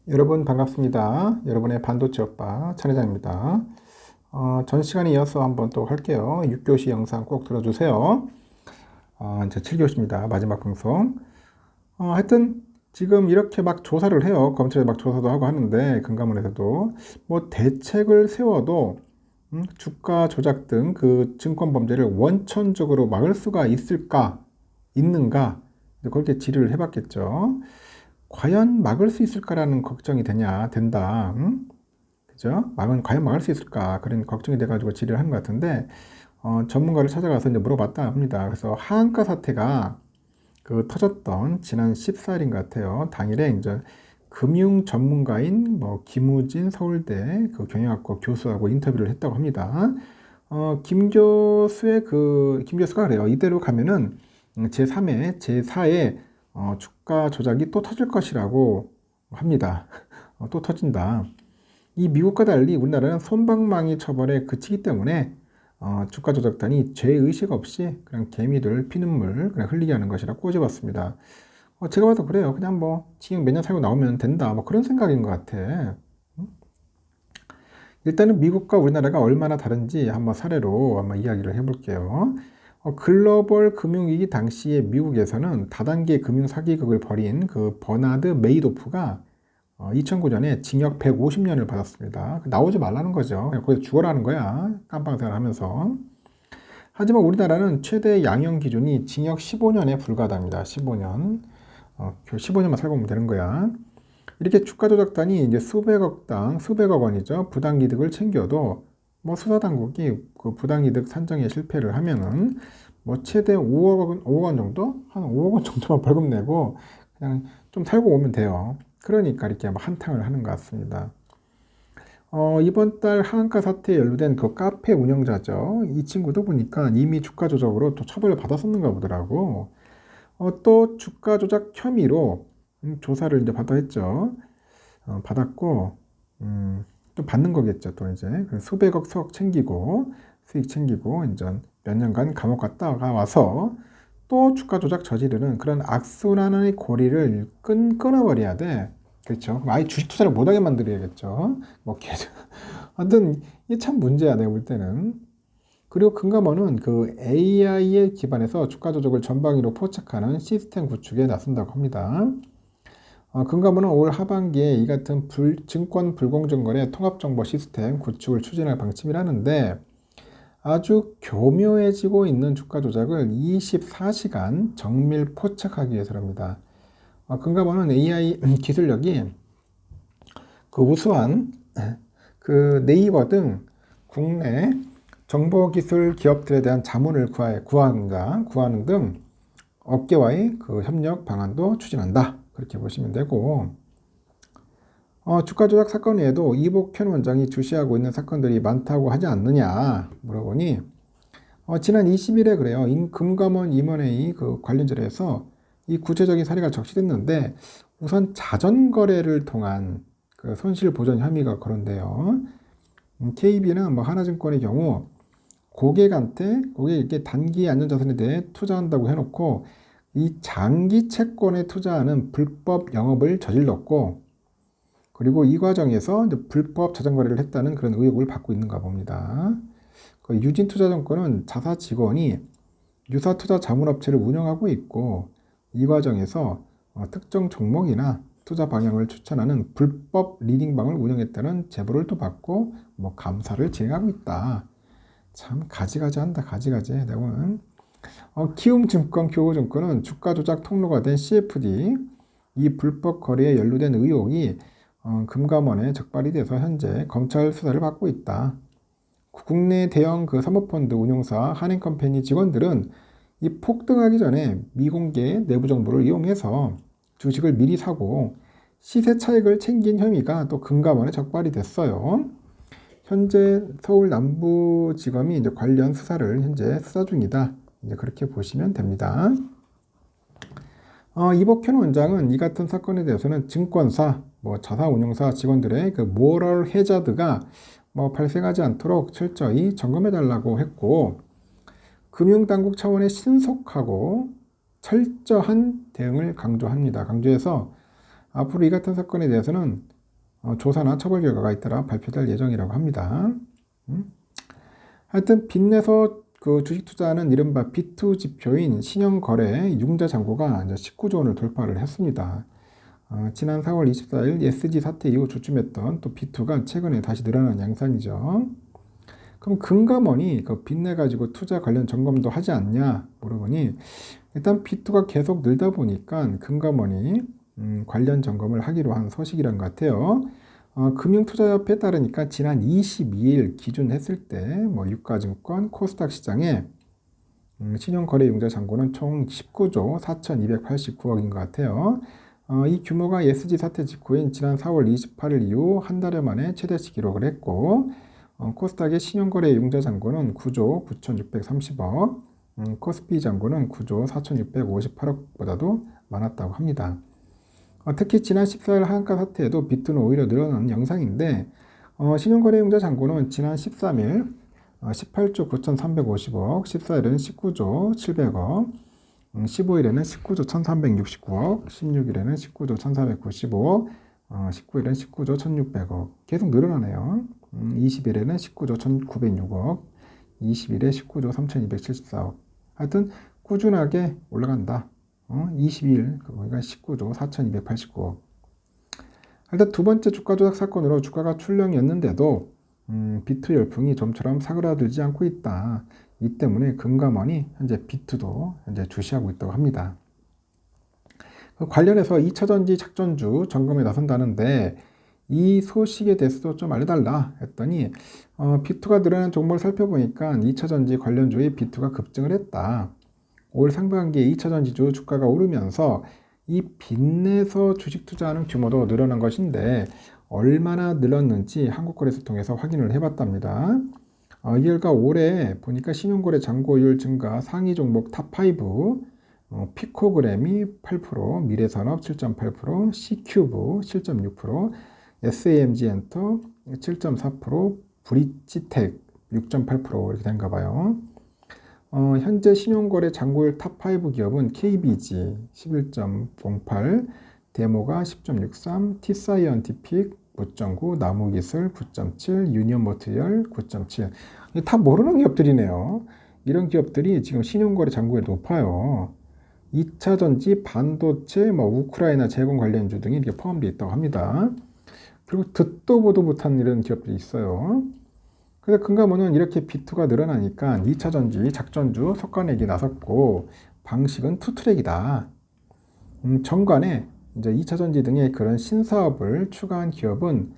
여러분 반갑습니다. 여러분의 반도체 오빠 천 회장입니다. 전 시간에 이어서 한번 또 할게요. 6교시 영상 꼭 들어주세요. 이제 7교시입니다. 마지막 방송. 하여튼 지금 이렇게 막 조사를 해요. 검찰에 막 조사도 하고 하는데 금감원에서도 뭐 대책을 세워도 주가 조작 등 그 증권 범죄를 원천적으로 막을 수가 있는가 그렇게 질의를 해봤겠죠. 과연 막을 수 있을까라는 걱정이 된다. 그죠? 과연 막을 수 있을까? 그런 걱정이 돼가지고 질의를 하는 것 같은데, 전문가를 찾아가서 이제 물어봤다 합니다. 그래서 하한가 사태가 터졌던 지난 14일인 것 같아요. 당일에 이제 금융 전문가인 김우진 서울대 경영학과 교수하고 인터뷰를 했다고 합니다. 김 교수가 그래요. 이대로 가면은 제3회, 제4회 주가 조작이 또 터질 것이라고 합니다. 또 터진다. 이 미국과 달리 우리나라는 솜방망이 처벌에 그치기 때문에 주가 조작단이 죄의식 없이 그냥 개미들 피눈물 그냥 흘리게 하는 것이라 꼬집었습니다. 제가 봐도 그래요. 그냥 징역 몇 년 살고 나오면 된다. 그런 생각인 것 같아. 일단은 미국과 우리나라가 얼마나 다른지 한번 사례로 한번 이야기를 해볼게요. 글로벌 금융위기 당시에 미국에서는 다단계 금융 사기극을 벌인 버나드 메이도프가 2009년에 징역 150년을 받았습니다. 나오지 말라는 거죠. 그냥 거기서 죽어라는 거야. 깜빵생활 하면서. 하지만 우리나라는 최대 양형 기준이 징역 15년에 불과합니다. 15년. 15년만 살고 오면 되는 거야. 이렇게 주가 조작단이 이제 수백억 원이죠. 부당이득을 챙겨도 수사당국이 그 부당이득 산정에 실패를 하면은 최대 5억 원 정도? 한 5억 원 정도만 벌금 내고 그냥 좀 살고 오면 돼요. 그러니까 이렇게 한탕을 하는 것 같습니다. 이번 달 하한가 사태에 연루된 카페 운영자죠. 이 친구도 보니까 이미 주가 조작으로 또 처벌을 받았었는가 보더라고. 또 주가 조작 혐의로 조사를 이제 받아 했죠. 받았고, 또 받는 거겠죠. 또 이제 수백억 수억 챙기고 수익 챙기고 이제 몇 년간 감옥 갔다가 와서 또 주가 조작 저지르는 그런 악순환의 고리를 끊어버려야 돼. 그렇죠. 그럼 아예 주식 투자를 못하게 만들어야겠죠. 하여튼 이게 참 문제야 내가 볼 때는. 그리고 금감원은 AI에 기반해서 주가 조작을 전방위로 포착하는 시스템 구축에 나선다고 합니다. 금감원은 올 하반기에 이 같은 증권 불공정거래 통합정보 시스템 구축을 추진할 방침이라는데 아주 교묘해지고 있는 주가 조작을 24시간 정밀 포착하기 위해서랍니다. 금감원은 AI 기술력이 우수한 네이버 등 국내 정보기술 기업들에 대한 자문을 구하는 등 업계와의 협력 방안도 추진한다. 그렇게 보시면 되고, 주가 조작 사건 외에도 이복현 원장이 주시하고 있는 사건들이 많다고 하지 않느냐 물어보니, 지난 20일에 그래요. 금감원 임원회의 관련자리에서 이 구체적인 사례가 적시됐는데, 우선 자전거래를 통한 손실 보전 혐의가 거론돼요. KB는 하나증권의 경우 고객에게 단기 안전자산에 대해 투자한다고 해놓고 이 장기 채권에 투자하는 불법 영업을 저질렀고, 그리고 이 과정에서 이제 불법 자전거래를 했다는 그런 의혹을 받고 있는가 봅니다. 유진투자증권은 자사 직원이 유사투자 자문업체를 운영하고 있고, 이 과정에서 특정 종목이나 투자 방향을 추천하는 불법 리딩방을 운영했다는 제보를 또 받고 감사를 진행하고 있다. 참 가지가지한다. 가지가지 내고는. 키움증권, 교우증권은 주가 조작 통로가 된 CFD 이 불법 거래에 연루된 의혹이 금감원에 적발이 돼서 현재 검찰 수사를 받고 있다. 국내 대형 사모펀드 운용사 한행컴퍼니 직원들은 이 폭등하기 전에 미공개 내부 정보를 이용해서 주식을 미리 사고 시세 차익을 챙긴 혐의가 또 금감원에 적발이 됐어요. 현재 서울 남부지검이 이제 관련 수사를 현재 수사 중이다. 이제 그렇게 보시면 됩니다. 이복현 원장은 이 같은 사건에 대해서는 증권사, 자사운용사 직원들의 모럴 해저드가 발생하지 않도록 철저히 점검해달라고 했고, 금융당국 차원의 신속하고 철저한 대응을 강조해서 앞으로 이 같은 사건에 대해서는 조사나 처벌 결과가 잇따라 발표될 예정이라고 합니다. 하여튼 빚내서 그 주식 투자하는 이른바 B2 지표인 신용거래 융자 잔고가 이제 19조 원을 돌파를 했습니다. 지난 4월 24일 SG 사태 이후 주춤했던 또 B2가 최근에 다시 늘어난 양상이죠. 그럼 금감원이 그 빚내 가지고 투자 관련 점검도 하지 않냐 물어보니 일단 B2가 계속 늘다 보니까 금감원이 관련 점검을 하기로 한 소식이란 것 같아요. 금융투자협회에 따르니까 지난 22일 기준 했을 때 뭐 유가증권 코스닥 시장에 신용거래융자 잔고는 총 19조 4,289억인 것 같아요. 이 규모가 SG 사태 직후인 지난 4월 28일 이후 한 달여 만에 최대치 기록을 했고 코스닥의 신용거래융자 잔고는 9조 9,630억, 코스피 잔고는 9조 4,658억보다도 많았다고 합니다. 특히 지난 14일 하한가 사태에도 B2는 오히려 늘어난 영상인데 신용거래융자 잔고는 지난 13일 18조 9,350억, 14일에는 19조 700억, 15일에는 19조 1,369억, 16일에는 19조 1,495억, 19일에는 19조 1,600억. 계속 늘어나네요. 20일에는 19조 1,906억, 20일에 19조 3,274억. 하여튼 꾸준하게 올라간다. 22일, 그러니까 19조 4,289억. 일단 두 번째 주가 조작 사건으로 주가가 출렁였는데도 B2 열풍이 좀처럼 사그라들지 않고 있다. 이 때문에 금감원이 현재 B2도 현재 주시하고 있다고 합니다. 관련해서 2차전지 작전주 점검에 나선다는데 이 소식에 대해서도 좀 알려달라 했더니 B2가 늘어난 종목을 살펴보니까 2차전지 관련주의 B2가 급증을 했다. 올 상반기에 2차전지주 주가가 오르면서 이 빚내서 주식 투자하는 규모도 늘어난 것인데 얼마나 늘었는지 한국거래소 통해서 확인을 해봤답니다. 이 결과 올해 보니까 신용거래 잔고율 증가 상위 종목 탑5 피코그램이 8%, 미래산업 7.8%, C큐브 7.6%, SAMG 엔터 7.4%, 브릿지텍 6.8% 이렇게 된가 봐요. 현재 신용거래 잔고율 탑5 기업은 KBG 11.08, 데모가 10.63, T사이언티픽 9.9, 나무기술 9.7, 유니온머티리얼 9.7. 다 모르는 기업들이네요. 이런 기업들이 지금 신용거래 잔고율이 높아요. 2차전지, 반도체, 우크라이나 제공 관련주 등이 이렇게 포함되어 있다고 합니다. 그리고 듣도 보도 못한 이런 기업들이 있어요. 그래서 금감원은 이렇게 B2가 늘어나니까 2차전지, 작전주 솎아내기 나섰고 방식은 투트랙이다. 정관에 이제 2차전지 등의 그런 신사업을 추가한 기업은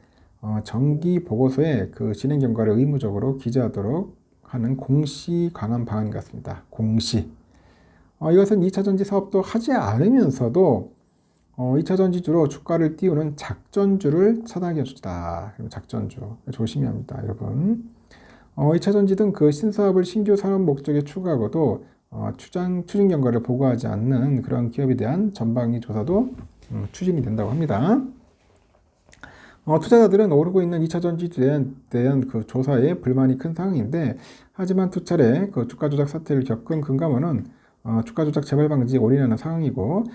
정기 보고서에 그 진행 경과를 의무적으로 기재하도록 하는 공시 강한 방안 같습니다. 공시. 이것은 2차전지 사업도 하지 않으면서도 2차전지주로 주가를 띄우는 작전주를 차단해 주다. 작전주 조심해야 합니다, 여러분. 2차전지 등 그 신사업을 신규 산업 목적에 추가하고도 추진 경과를 보고하지 않는 그런 기업에 대한 전방위 조사도 추진이 된다고 합니다. 투자자들은 오르고 있는 2차전지주에 대한 그 조사에 불만이 큰 상황인데 하지만 두 차례 그 주가 조작 사태를 겪은 금감원은 주가 조작 재발 방지에 올인하는 상황이고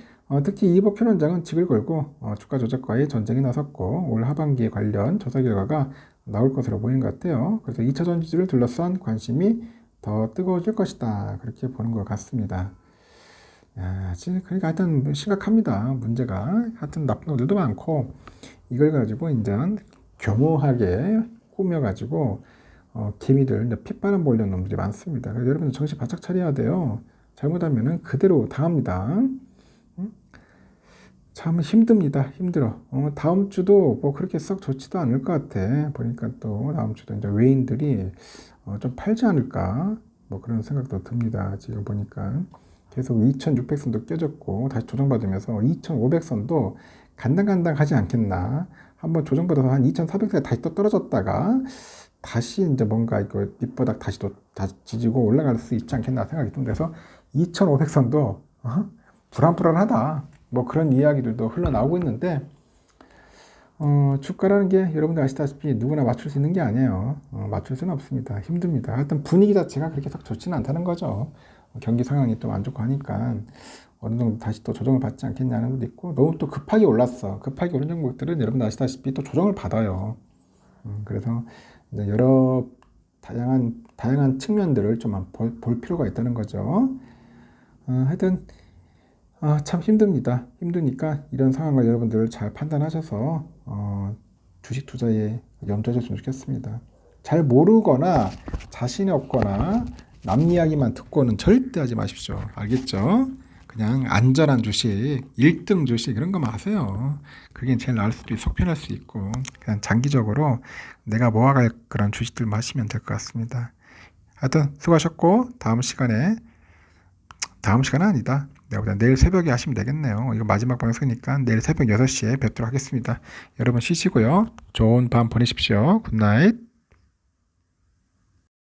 특히 이복현 원장은 직을 걸고 주가 조작과의 전쟁에 나섰고 올 하반기에 관련 조사 결과가 나올 것으로 보이는 것 같아요. 그래서 2차전지주를 둘러싼 관심이 더 뜨거워질 것이다. 그렇게 보는 것 같습니다. 그러니까 하여튼 심각합니다. 문제가. 하여튼 나쁜 놈들도 많고 이걸 가지고 이제 교모하게 꾸며가지고 개미들 핏바람 보려는 놈들이 많습니다. 그래서 여러분들 정신 바짝 차려야 돼요. 잘못하면 그대로 당합니다. 참 힘듭니다. 힘들어. 다음 주도 뭐 그렇게 썩 좋지도 않을 것 같아. 보니까 또 다음 주도 이제 외인들이 좀 팔지 않을까 뭐 그런 생각도 듭니다. 지금 보니까 계속 2600선도 깨졌고 다시 조정받으면서 2500선도 간당간당 하지 않겠나. 한번 조정받아서 한 2400선에 다시 또 떨어졌다가 다시 이제 뭔가 이거 밑바닥 다시 또 다시 지지고 올라갈 수 있지 않겠나 생각이 듭니다. 그래서 2500선도 불안불안하다. 뭐 그런 이야기들도 흘러나오고 있는데 주가라는 게 여러분들 아시다시피 누구나 맞출 수 있는 게 아니에요. 맞출 수는 없습니다. 힘듭니다. 하여튼 분위기 자체가 그렇게 썩 좋지는 않다는 거죠. 경기 상황이 또 안 좋고 하니까 어느 정도 다시 또 조정을 받지 않겠냐는 것도 있고, 너무 또 급하게 올랐어. 급하게 오른 종목들은 여러분 아시다시피 또 조정을 받아요. 그래서 이제 여러 다양한 측면들을 좀 볼 필요가 있다는 거죠. 하여튼 참 힘듭니다. 힘드니까 이런 상황을 여러분들 잘 판단하셔서 주식 투자에 염두하셨으면 좋겠습니다. 잘 모르거나 자신이 없거나 남 이야기만 듣고는 절대 하지 마십시오. 알겠죠? 그냥 안전한 주식, 1등 주식 이런 거만 하세요. 그게 제일 나을 수도 있고 속 편할 수 있고, 그냥 장기적으로 내가 모아갈 그런 주식들만 하시면 될 것 같습니다. 하여튼 수고하셨고, 다음 시간은 아니다. 내가 보다 내일 새벽에 하시면 되겠네요. 이거 마지막 방송이니까 내일 새벽 6시에 뵙도록 하겠습니다. 여러분 쉬시고요. 좋은 밤 보내십시오. 굿나잇.